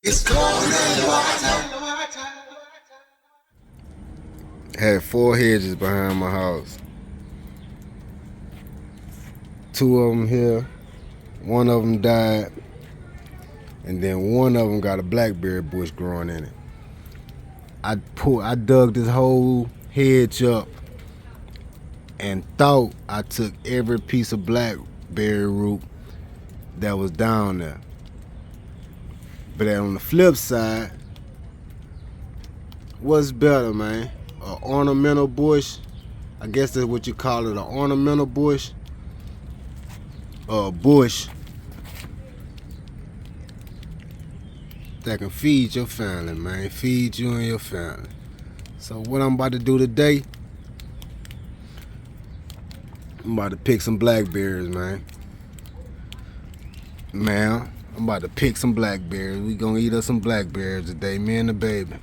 It's Codename. Had 4 hedges behind my house. 2 of them here, 1 of them died, and then 1 of them got a blackberry bush growing in it. I dug this whole hedge up and thought I took every piece of blackberry root that was down there. But on the flip side, what's better, man? An ornamental bush, I guess that's what you call it, an ornamental bush, or a bush that can feed your family, man. Feed you and your family. So what I'm about to do today, I'm about to pick some blackberries, man. I'm about to pick some blackberries. We gonna eat us some blackberries today, me and the baby.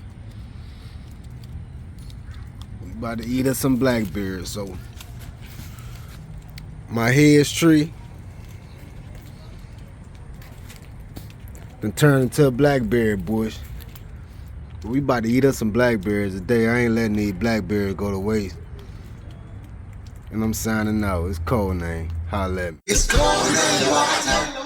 We about to eat us some blackberries. So my hedge tree been turned into a blackberry bush. We about to eat us some blackberries today. I ain't letting these blackberries go to waste. And I'm signing out. It's Codename. Holla at me. It's Codename.